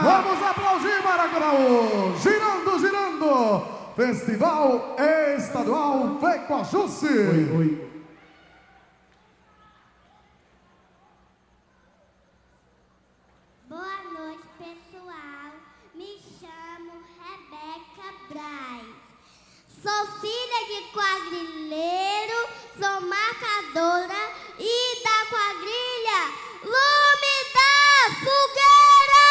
Vamos aplaudir Maracanã! Girando, girando! Festival Estadual Pecoajuce! Oi. Boa noite, pessoal. Me chamo Rebeca Braz. Sou filha de quadrilheiro, sou marcadora e da quadrilha Lume da Fogueira!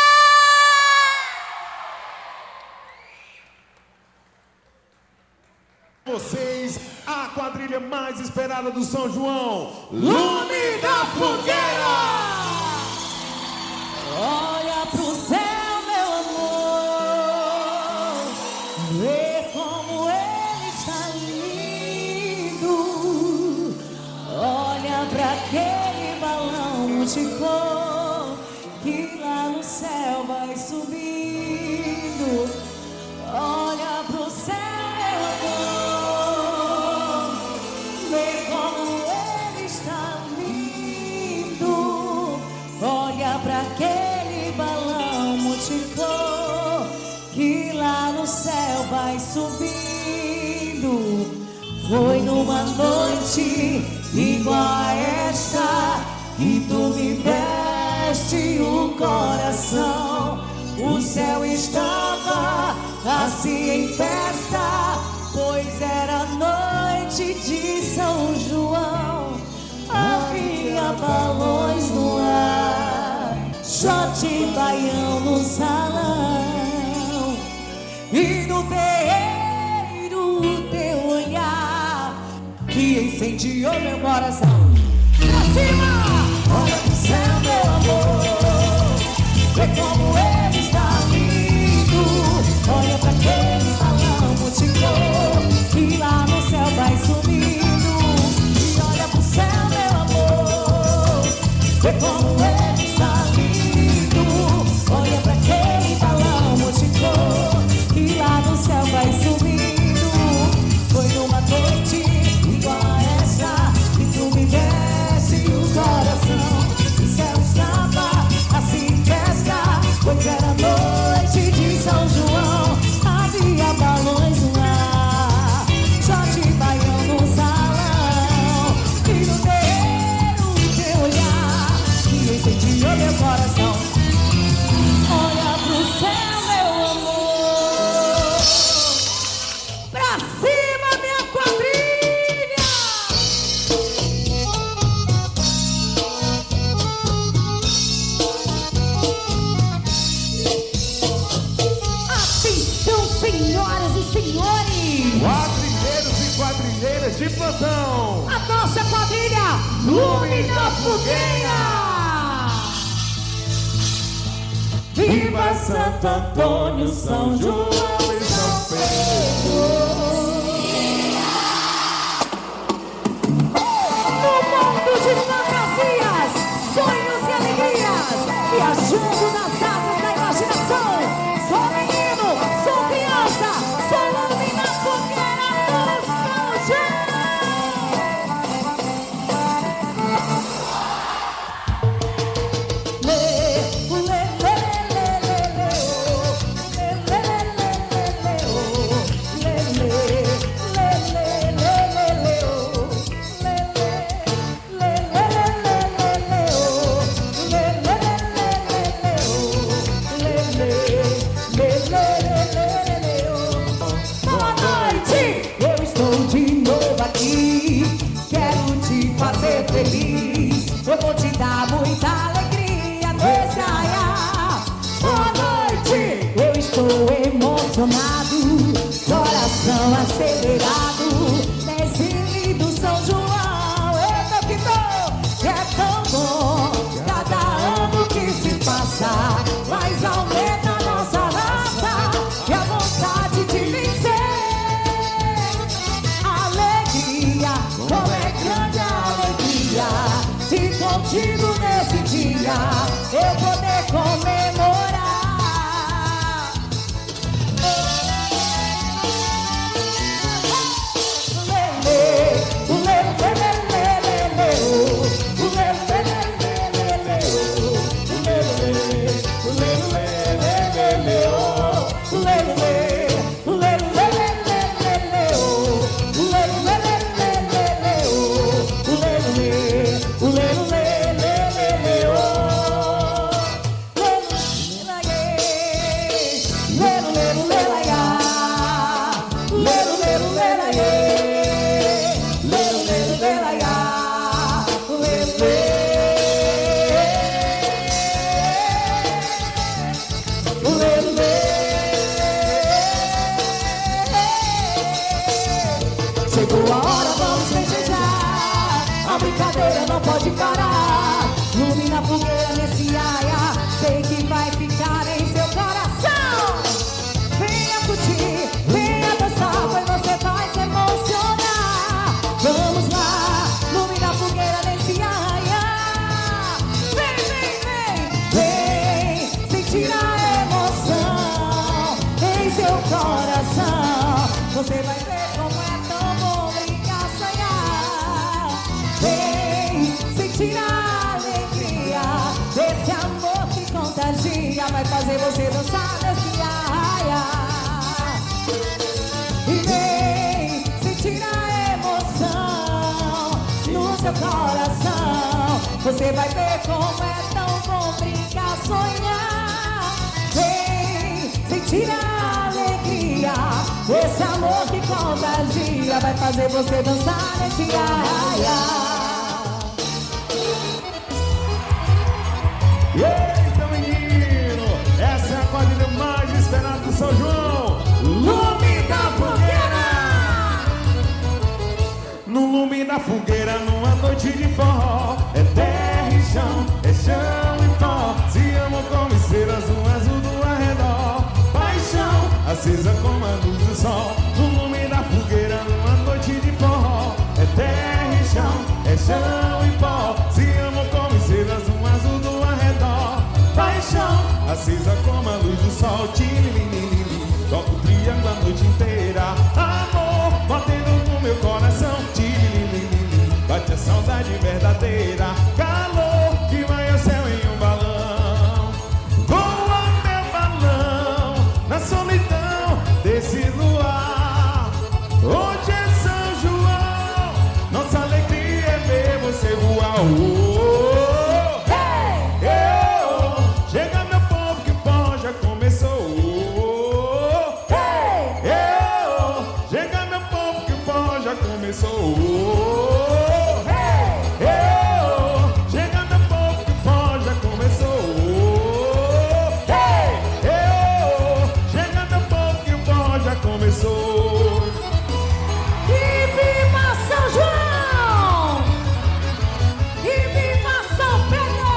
Vocês, a quadrilha mais esperada do São João, Lume da Fogueira! Olha pro céu, meu amor, vê como ele está lindo. Olha pra aquele balão de cor que lá no céu vai subindo. Olha pro céu, meu amor, vê como ele está lindo. Olha pra aquele balão multicor que lá no céu vai subindo. Foi numa noite igual a esta que tu me deste o coração. O céu estava assim em festa, pois era noite de São João. Havia balões no ar, shot baião no salão, e no terreiro o teu olhar que incendiou meu coração. Pra cima! Olha pro céu, meu amor, vê como ele está lindo. Olha pra aquele balão multicor que lá no céu vai subindo. E olha pro céu, meu amor, vê como ele está lindo. Olha pra aquele balão multicor que lá no céu vai subindo. Foi numa noite igual a essa que tu me deste o coração. O céu estava assim em festa, pois era noite de São João. Havia balões no ar, shot baião no salão, e no terreiro o teu olhar que incendiou meu coração. Olha pro céu, meu amor, pra cima, minha quadrilha! Atenção, senhoras e senhores! Quadrilheiros e quadrilheiras de plantão, A nossa quadrilha Lume da Fogueira! Viva Santo Antônio, São João e São Pedro! No mundo de fantasias, sonhos e alegrias, viajando nas asas da imaginação. Sou menino, sou criança, sou Lume da Fogueira do São João! Boa noite, eu estou de novo aqui. Quero te fazer feliz. Eu vou te dar muita alegria nesse arraial. Boa noite, eu estou emocionado, coração acelerado. Nesse lindo São João, eu tô que tô, que é tão bom. Cada ano que se passa, mais aumenta a nossa raça e a vontade de vencer. Alegria, como é grande a alegria de contigo nesse dia eu poder comemorar. sentir a emoção em seu coração. Você vai ver como é tão bom brincar, sonhar. Vem sentir a alegria desse amor que contagia, vai fazer você dançar nesse arraia. E vem sentir a emoção no seu coração. Você vai ver como é tão bom brincar, sonhar. Vem sentir a alegria desse amor que contagia, vai fazer você dançar nesse arraia. Eita, menino! Essa é a quadrilha mais esperada do São João, Lume da Fogueira! No lume da fogueira, numa noite de forró, é terra e chão, é chão e pó. Se amam como estrelas no azul do arredor. Paixão, acesa como a luz do sol. No lume da fogueira, numa noite de forró, é terra e chão, é chão e pó. Se amam como estrelas no azul do arredor. Paixão, acesa como a luz do sol. Tiriririri, toco o triângulo a noite inteira. Amor, batendo no meu coração. Tiriririri, bate a saudade verdadeira. Calor, que vai ao céu em um balão. Voa meu balão, na solidão desse luar. Hoje é São João, nossa alegria é ver você voar. Chega meu povo que o forró já começou. Chega meu povo que o forró já começou. Chega meu povo que o forró já começou. Chega meu povo que o forró já começou. E viva São João! E viva São Pedro!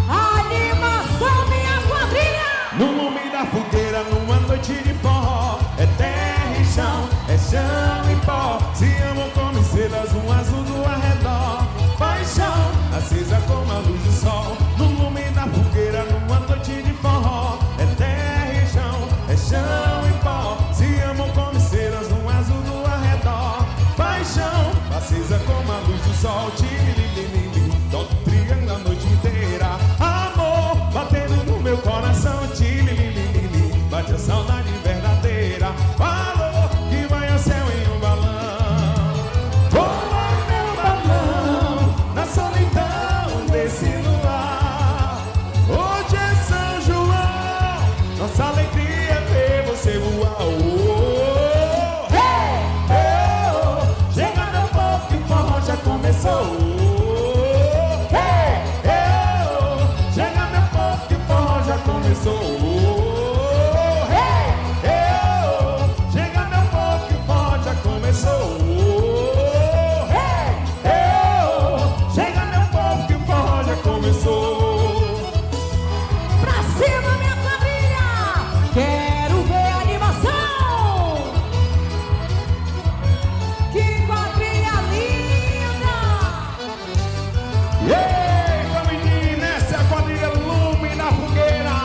Animação, minha quadrilha! No lume da fogueira, numa noite de forró, é terra e chão, é chão e pó. Se amam como estrelas no azul do arredor. Paixão, acesa como a luz do sol. No lume da fogueira, numa noite de forró, é terra e chão, é chão e pó. Se amam como estrelas no azul do arredor. Paixão, acesa como a luz do sol. Tirililili, toco o triângulo a noite inteira. Amor, batendo no meu coração. Tirililili, bate a saudade verdadeira. Falou que vai ao céu em um balão. Voa meu balão, na solidão desse luar. Hoje é São João, nossa alegria é ver você voar. Chega meu povo que o forró já começou. Chega meu povo que o forró já começou. Chega meu povo que o forró já começou. Chega meu povo que o forró já começou. Pra cima, minha quadrilha! Quero ver a animação! Que quadrilha linda! Eita, menina, essa é a quadrilha Lume da Fogueira.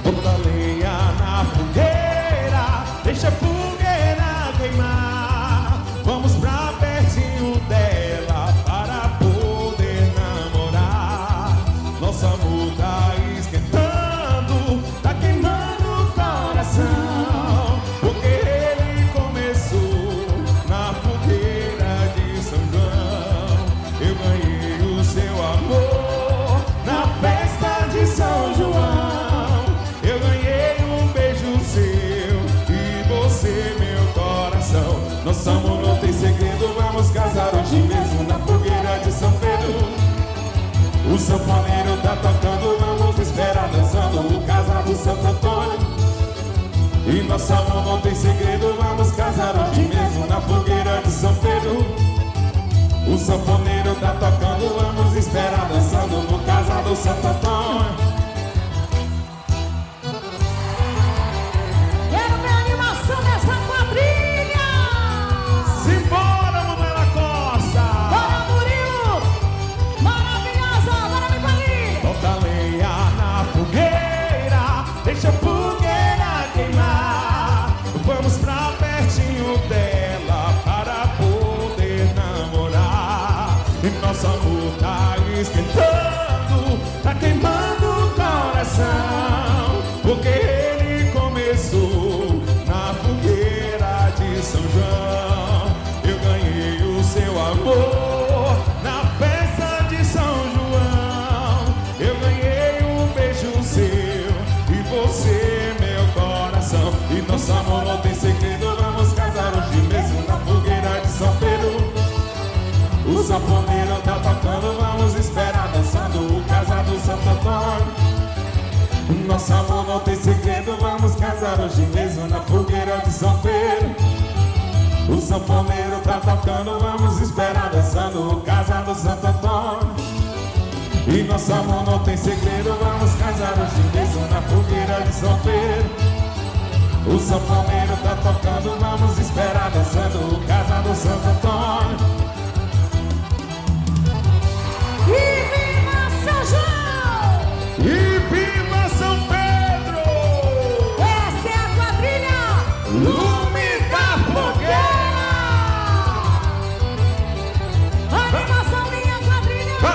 Bota lenha na fogueira, deixa a fogueira queimar. Vamos pra pertinho dela para poder namorar. Nosso amor tá esquentando, tá queimando o coração. Porque ele começou na fogueira de São João. Eu ganhei o seu amor na festa de São João. Eu ganhei um beijo seu e você meu coração. Nosso amor não tem segredo, vamos casar hoje mesmo na fogueira de São Pedro. O sanfoneiro tá tocando, vamos esperar dançando o casal do Santo Antônio. E nosso amor não tem segredo, vamos casar hoje mesmo na fogueira de São Pedro. O sanfoneiro tá tocando, vamos esperar dançando no casal do Santo Antônio. Quero ver a animação dessa quadrilha! Simbora, Manuela Costa! E nosso amor tá esquentando, tá queimando o coração, porque ele começou na fogueira de São João. Eu ganhei o seu amor na festa de São João. Eu ganhei um beijo seu e você meu coração. E nosso amor não tem segredo, vamos casar hoje mesmo na fogueira de São Pedro. O sanfoneiro tá tocando, vamos esperar dançando o casado Santo Antônio. Nosso amor não tem segredo, vamos casar hoje mesmo na fogueira de São Pedro. O sanfoneiro tá tocando, vamos esperar dançando o casado Santo Antônio. E nosso amor não tem segredo, vamos casar hoje mesmo na fogueira de São Pedro. O sanfoneiro tá tocando, vamos esperar dançando o casado Santo Antônio. E viva São João! E viva São Pedro! Essa é a quadrilha Lume da Fogueira! Animação minha quadrilha!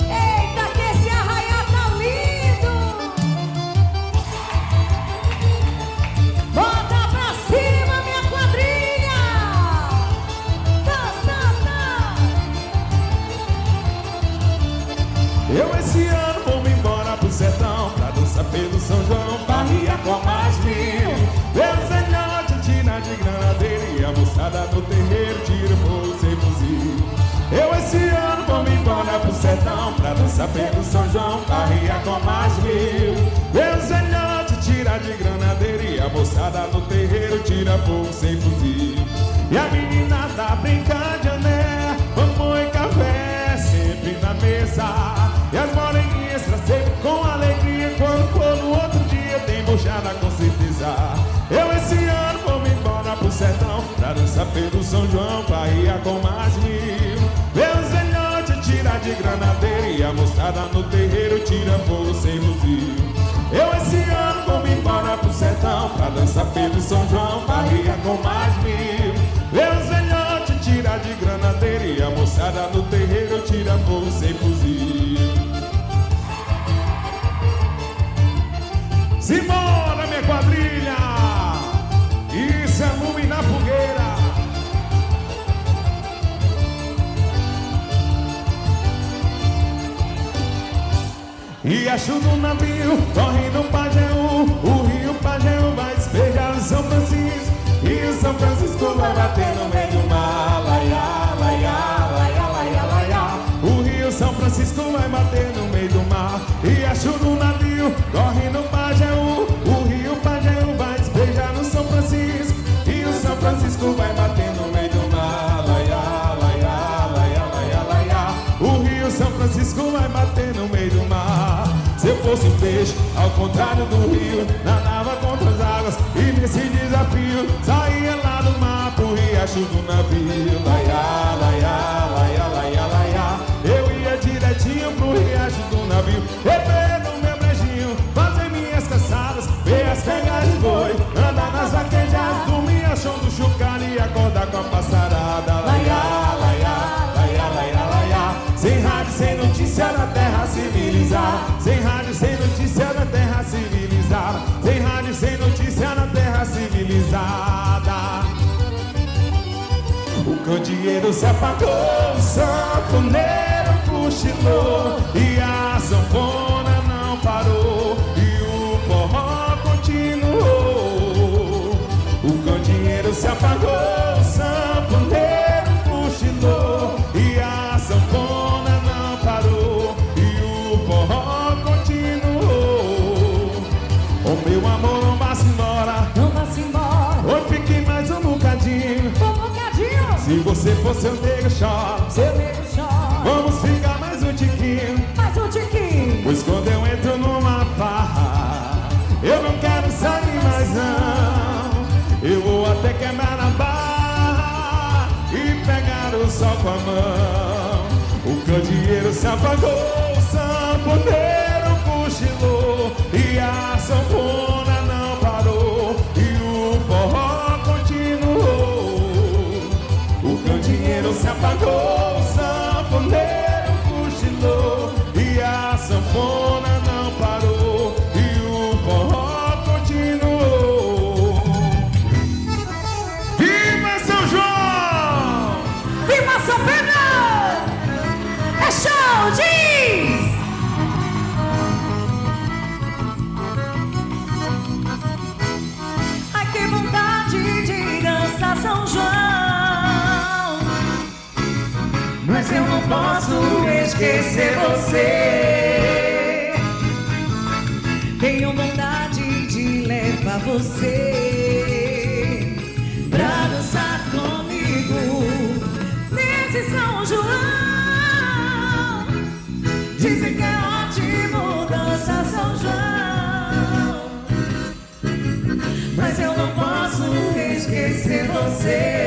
Eita, que esse arraial tá lindo! Bota pra cima minha quadrilha! Dança, Eu esse ano vou me embora pro sertão, pra dançar pelo São João, barriar com mais mil. Deus é norte, tira de granadeira e a moçada do terreiro tira fogo sem fuzil. Eu esse ano vou me embora pro sertão, pra dançar pelo São João, barriar com mais mil. Deus é norte, tira de granadeira e a moçada do terreiro tira fogo sem fuzil. E a menina tá brincando de ané, mamãe e café sempre na mesa. E as moreninhas pra sempre com alegria, quando for no outro dia tem buchada com certeza. Eu esse ano vou me embora pro sertão, pra dançar pelo São João, barriar com mais mil. Deus é norte, tira de granadeira e a moçada no terreiro tira fogo sem fuzil. Eu esse ano vou me embora pro sertão, pra dançar pelo São João, barriar com mais mil. Deus é norte, tira de granadeira e a moçada no terreiro tira fogo sem fuzil. Simbora, minha quadrilha! Isso é lume na fogueira! E acho do navio, corre no Pajeú, o rio Pajeú vai despejar o São Francisco. E o São Francisco vai bater no meio do mar, laiá, laiá, laiá, laiá, laiá. O rio São Francisco vai bater no meio do mar. E acho do navio, corre no Pajeú, o rio Pajeú vai despejar no São Francisco. E o São Francisco vai bater no meio do mar, laiá, laiá, laiá, laiá, laiá. O rio São Francisco vai bater no meio do mar. Se eu fosse um peixe, ao contrário do rio, nadava contra as águas e nesse desafio saía lá do mar pro riacho do navio. Laiá, laiá, laiá, laiá, laiá. Eu ia direitinho pro riacho do navio, beber no meu brejinho, fazer minhas caçadas, ver as pegas de boi, andar nas vaquejadas, dormir ao chão do chocalho e acordar com a passarada. Laiá, laiá, laiá, laiá, laiá. Sem rádio, sem notícia da terra civilizada. Sem rádio, sem notícia da terra civilizada. Sem rádio, sem notícia da terra civilizada. O candeeiro se apagou, o sanfoneiro cochilou e a sanfona não parou e o forró continuou. O candeeiro se apagou, o sanfoneiro cochilou e a sanfona não parou e o forró continuou. O meu amor, não vá-se embora, não vá-se embora. ou fique mais um bocadinho. Se você for seu nego, chora. Seu nego chora. Vamos ficar mais um tiquinho. Mais um tiquinho. Pois quando eu entro numa farra, eu não quero sair mais não. Eu vou até quebrar a barra e pegar o sol com a mão. O candeeiro se apagou, o sanfoneiro cochilou e a sanfona não parou e o forró continuou. esquecer você. Tenho vontade de levar você pra dançar comigo nesse São João. Dizem que é ótimo dançar São João, mas eu não posso esquecer você.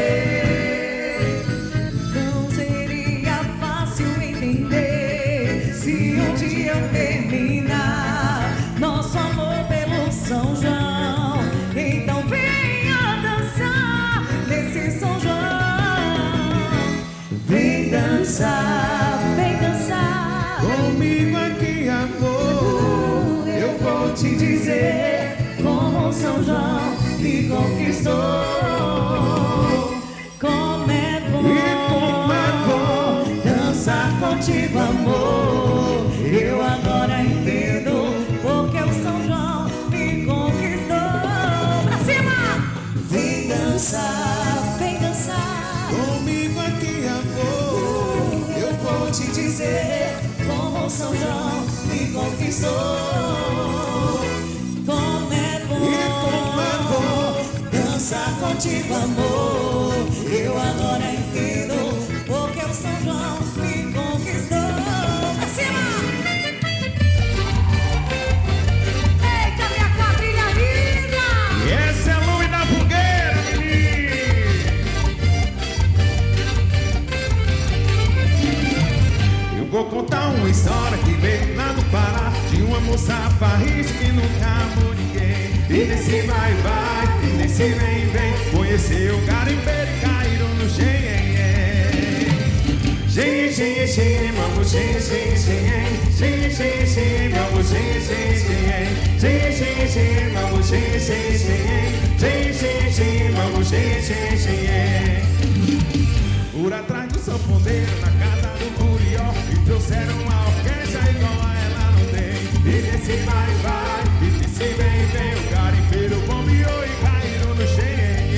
Não seria fácil entender se um dia eu terminar nosso amor pelo São João. Então venha dançar nesse São João. Vem dançar, vem dançar Comigo aqui, amor. Eu vou te dizer como São João me conquistou. Como é bom, E como é bom dançar contigo, amor. Eu agora entendo porque o São João me conquistou. Pra cima! Vem dançar, vem dançar. comigo aqui, amor. Eu vou te dizer como São João me conquistou. Como é bom, E como é bom dançar contigo, amor. Eu agora entendo porque o São João me conquistou. Pra cima! Eita, minha quadrilha linda! E essa é a luz da fogueira, menino. Eu vou contar uma história que veio lá do Pará, de uma moça farrista que nunca amou ninguém. E nesse vai, e nesse vem, conheceu o garimpeiro e caíram no xenhen. Xenhen, xenhen, xenhen, vamos xenhen, xenhen, xenhen. Xenhen, xenhen, xenhen, vamos xenhen, xenhen, xenhen. Xenhen, xenhen, xenhen, vamos xenhen, xenhen, xenhen. Xenhen, xenhen, xenhen, vamos xenhen, xenhen, xenhen. Por atrás do sanfoneiro, na casa do Curió, e trouxeram uma orquestra igual a ela não tem. E nesse vai, e nesse vem, o garimpeiro bombeou e caíram no xenhen.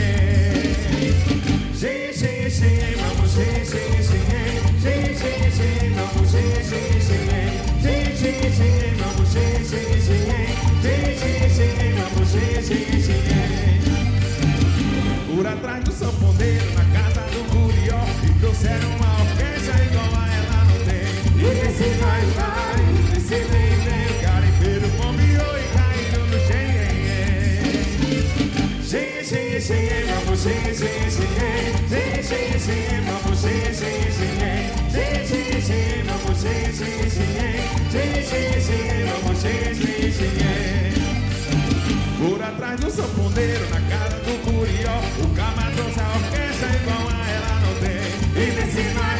Xenhen, xenhen, xenhen, vamos xenhen, xenhen, xenhen. Xenhen, xenhen, xenhen, vamos xenhen, xenhen, xenhen. Xenhen, xenhen, xenhen, vamos xenhen, xenhen, xenhen. Xenhen, xenhen, xenhen, vamos xenhen, xenhen, xenhen. Por atrás do sanfoneiro, na casa do Curió, e trouxeram uma orquestra igual a ela não tem. E nesse vai, nesse vem, o garimpeiro bombeou e caíram no xenhen. Xenhen, xenhen, xenhen, vamos xenhen, xenhen, xenhen. Xenhen, xenhen, xenhen, vamos xenhen, xenhen, xenhen. Xenhen, xenhen, xenhen, vamos xenhen, xenhen, xenhen. Xenhen, xenhen, xenhen, vamos xenhen, xenhen, xenhen. Por atrás do sanfoneiro, na casa do Curió, o cama trouxe a orquestra igual a ela não tem. E nesse vai,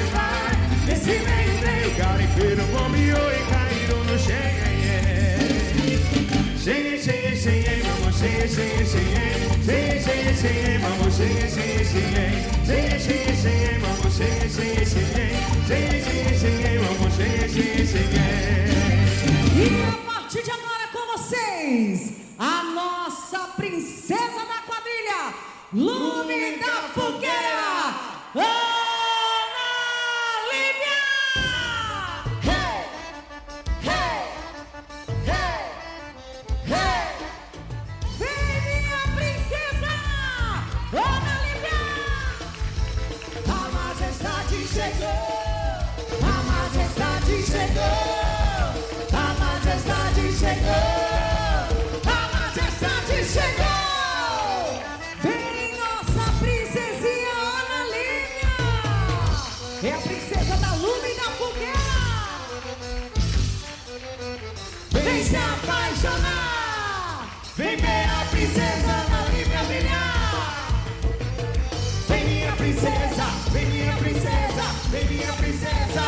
nesse vem, o garimpeiro bombeou e caíram no xenhen. Xenhen, xenhen, xenhen, vamos xenhen, xenhen, xenhen. Xenhen, xenhen, xenhen, vamos xenhen, xenhen, xenhen. Xenhen, xenhen, xenhen, vamos xenhen, xenhen, xenhen. Xenhen, xenhen, xenhen, vamos xenhen, xenhen, xenhen. E a partir de agora com vocês, a nossa princesa da quadrilha, Lume da Fogueira, Ana Lívia! Hey! Hey! Hey! Hey! Vem, minha princesa, Ana Lívia! A majestade chegou! A majestade chegou! A majestade chegou! Chegou! Vem nossa princesinha Ana Lívia! É a princesa da Lume da Fogueira! Vem se apaixonar! Vem ver a princesa Ana Lívia brilhar! Vem minha princesa! Vem minha princesa! Vem minha princesa!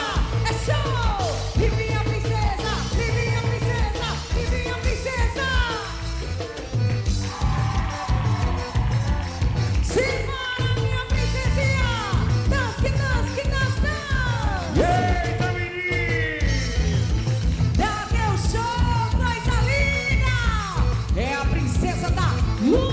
É show! E minha princesa! E minha princesa! E minha princesa! Simbora, minha princesinha! Dança, que dança, que dança, dança! Eita, menino! Dá teu show, coisa linda! É a princesa da Lua!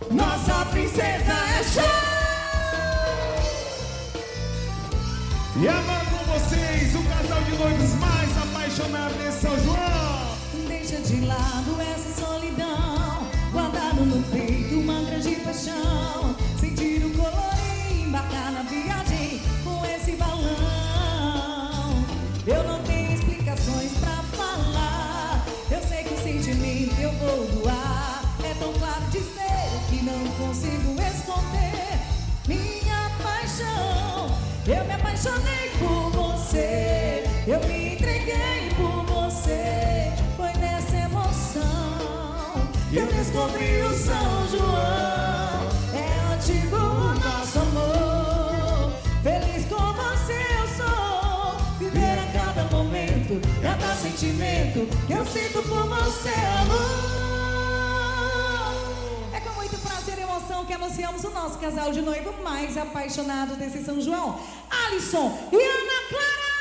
Nossa princesa é show. E agora com vocês, o casal de noivos mais apaixonado de São João. Deixa de lado essa solidão, guardado no peito uma grande paixão. Sentir o colorir, embarcar na viagem com esse balão. Eu não tenho explicações pra falar, eu sei que o sentimento eu vou doar. É tão claro dizer que não consigo esconder minha paixão. Eu me apaixonei por você, eu me entreguei por você. Foi nessa emoção que eu descobri o São João. É antigo o nosso amor, feliz com você eu sou. Viver a cada momento, cada sentimento que eu sinto por você, amor. É com muito prazer e emoção que anunciamos o nosso casal de noivo mais apaixonado desse São João, Alisson e Ana Clara.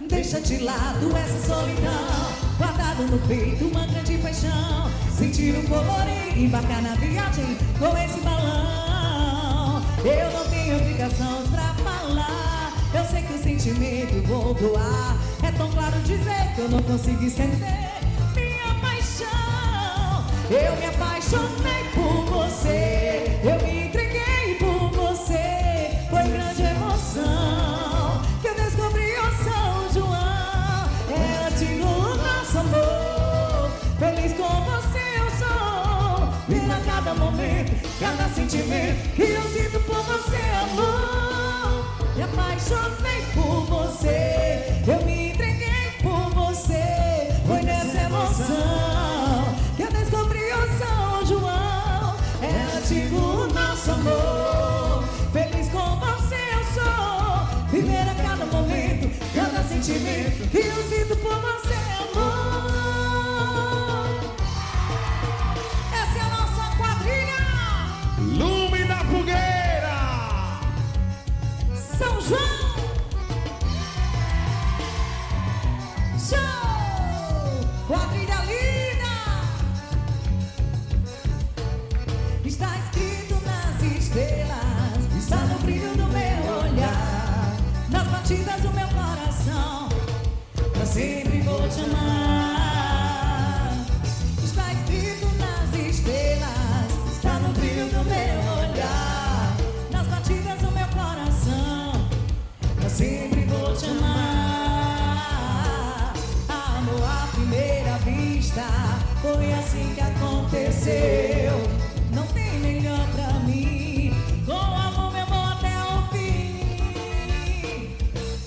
Deixa de lado essa solidão, guardado no peito uma grande paixão. Sentir o colorir, embarcar na viagem com esse balão. Eu não tenho obrigação pra falar, eu sei que o sentimento vou doar. É tão claro dizer que eu não consigo esquecer minha paixão. Eu me apaixonei por você, eu me entreguei por você. Foi grande emoção que eu descobri o São João. É antigo o nosso amor, feliz com você eu sou. Viver a cada momento, cada sentimento que eu sinto por você, amor. Me apaixonei por você, eu me entreguei por você. Foi nessa emoção que eu descobri o São João. É antigo o nosso amor, feliz com você eu sou. Viver a cada momento, cada sentimento que eu sinto por você, amor. Essa é a nossa quadrilha Lume da Fogueira. São João. Show! Quadrilha linda! Está escrito nas estrelas, está no brilho do meu olhar, nas batidas do meu coração, pra sempre vou te amar. Está escrito nas estrelas, está no brilho do meu olhar, nas batidas do meu coração, pra sempre vou te amar. Amor à primeira vista, foi assim que aconteceu. Não tem melhor pra mim, com amor meu amor até o fim.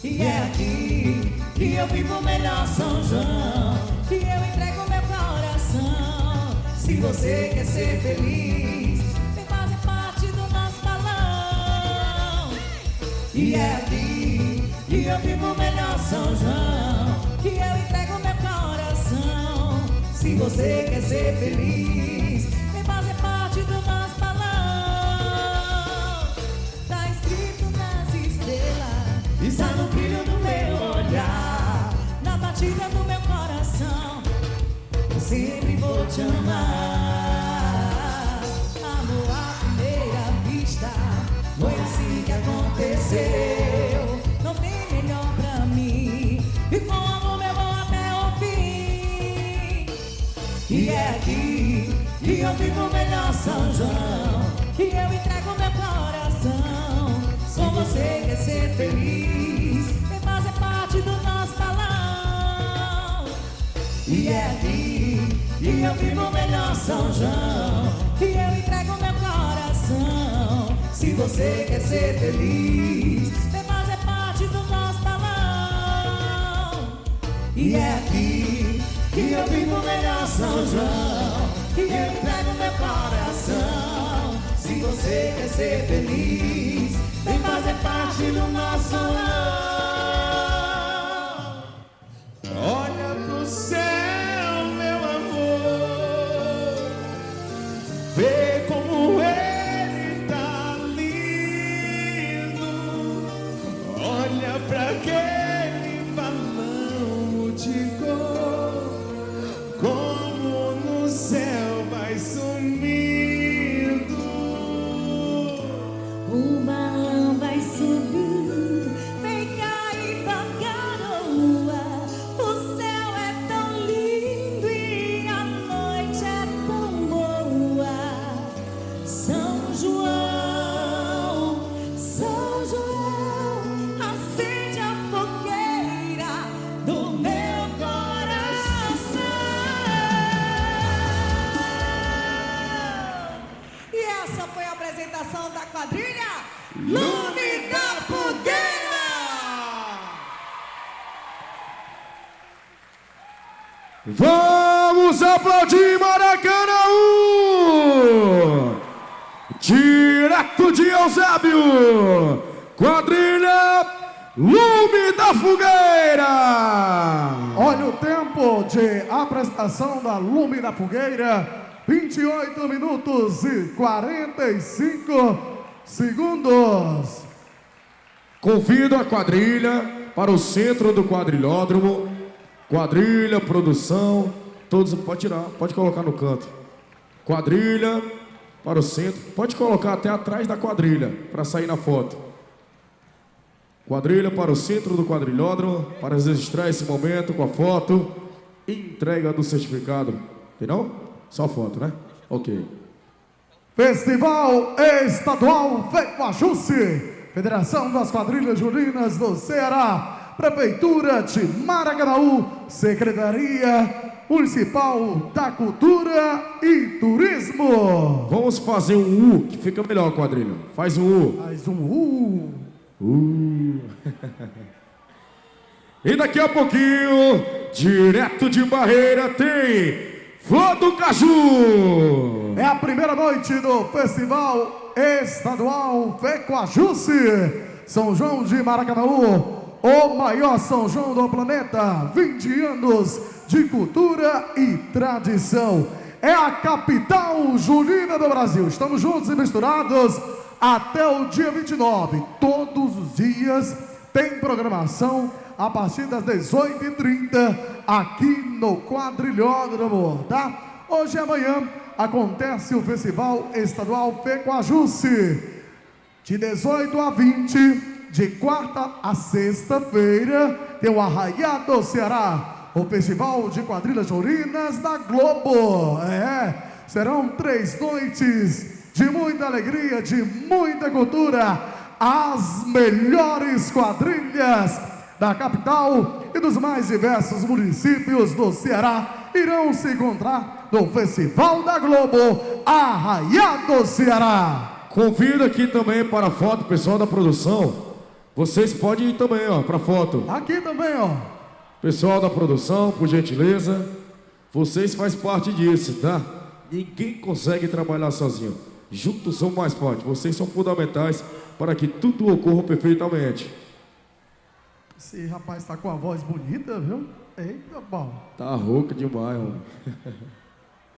E é aqui que eu vivo o melhor São João, que eu entrego meu coração. Se você quer ser feliz, vem fazer parte do nosso balão. E é aqui que eu vivo o melhor São João, que eu entrego meu coração. Se você quer ser feliz, vem fazer parte do nosso balão. Tá escrito nas estrelas, está no brilho do meu olhar, na batida do meu coração, eu sempre vou te amar. Amor à primeira vista, foi assim que aconteceu. Não tem melhor pra mim, e com amor meu amor até o fim. E é aqui que eu vivo o melhor São João, que eu entrego meu coração. Se você quer ser feliz, vem fazer parte do nosso balão. E é aqui que eu vivo o melhor São João, que eu entrego meu coração. Se você quer ser feliz, vem fazer parte do nosso balão. E é aqui que eu vivo o melhor São João, que eu entrego meu coração. Se você quer ser feliz, vem fazer parte do nosso salão. Olha pro céu, meu amor, vê como ele tá lindo. Olha pra aquele balão de cor, como no céu apresentação da quadrilha Lume da Fogueira! Vamos aplaudir Maracanã! Direto de Eusébio, quadrilha Lume da Fogueira! Olha o tempo de apresentação da Lume da Fogueira, 28 minutos e 45 segundos. Convido a quadrilha para o centro do quadrilódromo. Quadrilha, produção, todos, pode tirar, pode colocar no canto. Quadrilha para o centro, pode colocar até atrás da quadrilha para sair na foto. Quadrilha para o centro do quadrilódromo para registrar esse momento com a foto e entrega do certificado. Entendeu? Só foto, né? Ok. Festival Estadual Fecoajuste, Federação das Quadrilhas Juninas do Ceará, Prefeitura de Maracanaú, Secretaria Municipal da Cultura e Turismo. Vamos fazer um U, que fica melhor, quadrilha. Faz um U. Faz um U. E daqui a pouquinho, direto de Barreira, tem Flor do Caju. É a primeira noite do Festival Estadual Fecoajuste, São João de Maracanaú, o maior São João do planeta, 20 anos de cultura e tradição. É a capital junina do Brasil. Estamos juntos e misturados até o dia 29. Todos os dias tem programação a partir das 18h30 aqui no Quadrilhódromo, tá? Hoje e amanhã acontece o Festival Estadual Fecoajuste, de 18 a 20. De quarta a sexta-feira tem o Arraiado do Ceará, o Festival de Quadrilhas Juninas da Globo. Serão 3 noites de muita alegria, de muita cultura. As melhores quadrilhas da capital e dos mais diversos municípios do Ceará irão se encontrar no Festival da Globo, Arraiado do Ceará. Convido aqui também para a foto, pessoal da produção. Vocês podem ir também, ó, para foto. Aqui também, ó. Pessoal da produção, por gentileza, vocês fazem parte disso, tá? Ninguém consegue trabalhar sozinho. Juntos somos mais fortes. Vocês são fundamentais para que tudo ocorra perfeitamente. Esse rapaz tá com a voz bonita, viu? Eita, bom. Tá rouca demais, ó.